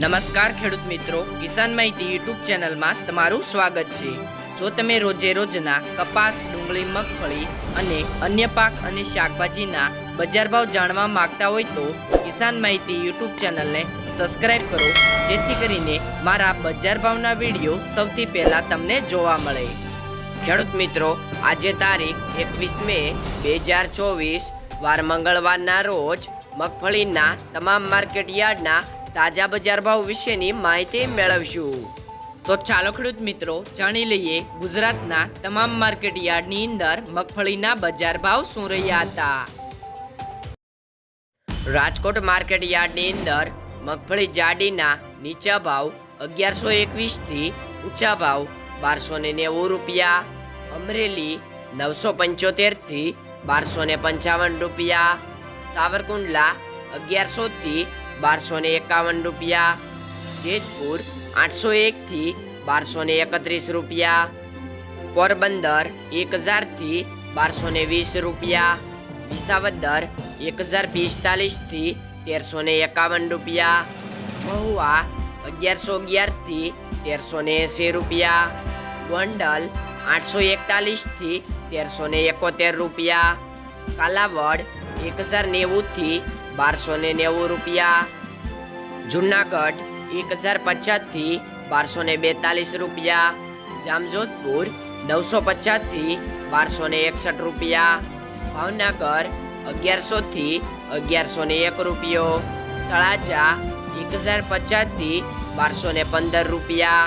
નમસ્કાર ખેડૂત મિત્રો, કિસાન માહિતી યુટ્યુબ ચેનલમાં તમારું સ્વાગત છે। જો તમે રોજે રોજના કપાસ, ડુંગળી, મગફળી અને અન્ય પાક અને શાકભાજીના બજાર ભાવ જાણવા માંગતા હોય તો કિસાન માહિતી યુટ્યુબ ચેનલને સબસ્ક્રાઇબ કરો, જેથી કરીને મારા બજાર ભાવના વિડીયો સૌથી પહેલા તમને જોવા મળે। ખેડૂત મિત્રો, આજે તારીખ 21 મે 2024 વાર મંગળવારના રોજ મગફળીના તમામ માર્કેટ યાર્ડના તાજા બજાર ભાવ વિશેની માહિતી મેળવશું। તો ચાલો ખેડૂત મિત્રો, જાણી લઈએ ગુજરાતના તમામ માર્કેટ યાર્ડની અંદર મગફળીના બજાર ભાવ શું રહ્યા હતા। રાજકોટ માર્કેટ યાર્ડની અંદર મગફળી જાડીના નીચા ભાવ 1121 થી ઊંચા ભાવ 1290 રૂપિયા, અમરેલી 975 થી 1255 રૂપિયા, સાવરકુંડલા 1100 થી 1251 રૂપિયા, જેતપુર 801 થી 1231 રૂપિયા, પોરબંદર 1000 થી 1220 રૂપિયા, વિસાવદર 1045 થી 1351 રૂપિયા, મહુવા 1111 થી 1380 રૂપિયા, ગોંડલ 841 થી 1371 રૂપિયા, કાલાવડ 1090 થી 1290 રૂપિયા, જુનાગઢ 1050 થી 1242 રૂપિયા, જામજોધપુર 950 થી 1261 રૂપિયા, ભાવનગર 1100 થી 1101 રૂપિયો, તળાજા 1050 થી 1215 રૂપિયા,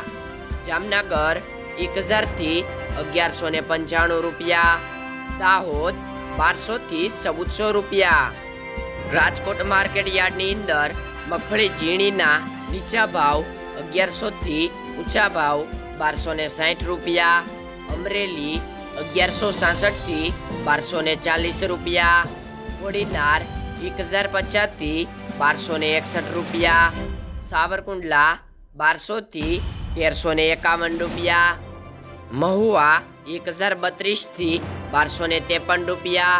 જામનગર 1000 થી 1195 રૂપિયા, દાહોદ 1200 થી 1400 રૂપિયા। રાજકોટ માર્કેટ યાર્ડની અંદર મગફળી ઝીણીના નીચા ભાવ 1100 થી ઊંચા ભાવ 1260 રૂપિયા, અમરેલી 1166 થી 1240 રૂપિયા, કોડીનાર 1050 થી 1261 રૂપિયા, સાવરકુંડલા 1200 થી 1351 રૂપિયા, મહુવા 1032 થી 1253 રૂપિયા,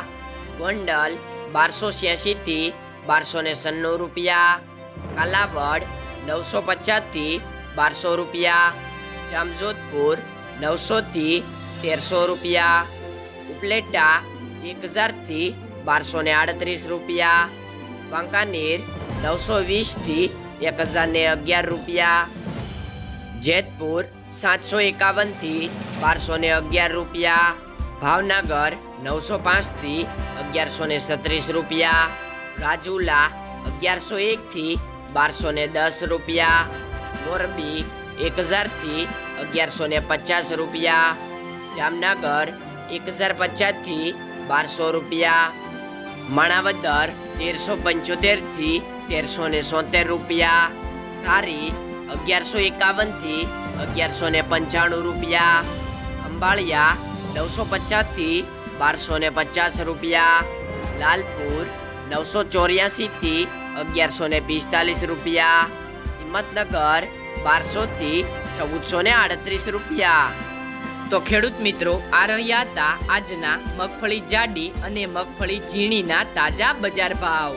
ગોંડલ 1286 થી 1296 રૂપિયા, કાલાવડ 950 થી 1200 રૂપિયા, જામજોધપુર 900 થી 1300 રૂપિયા, ઉપલેટા 1000 થી 1238 રૂપિયા, વાંકાનેર 920 થી 1011 રૂપિયા, જેતપુર 751 થી 1211 રૂપિયા, ભાવનગર 905 થી 1136 રૂપિયા, રાજુલા 1101 થી 1210 રૂપિયા, મોરબી 1000 થી 1150 રૂપિયા, જામનગર 1050 થી 1200 રૂપિયા, માણાવદર 1375 થી 1370 રૂપિયા, ધારી 1151 થી 1195 રૂપિયા, અંબાળિયા 950 થી 1250 રૂપિયા, લાલપુર 984 થી 1145 રૂપિયા, હિંમતનગર 1200 થી 1438 રૂપિયા। તો ખેડૂત મિત્રો, આ રહ્યા હતા આજના મગફળી જાડી અને મગફળી ઝીણીના તાજા બજાર ભાવ।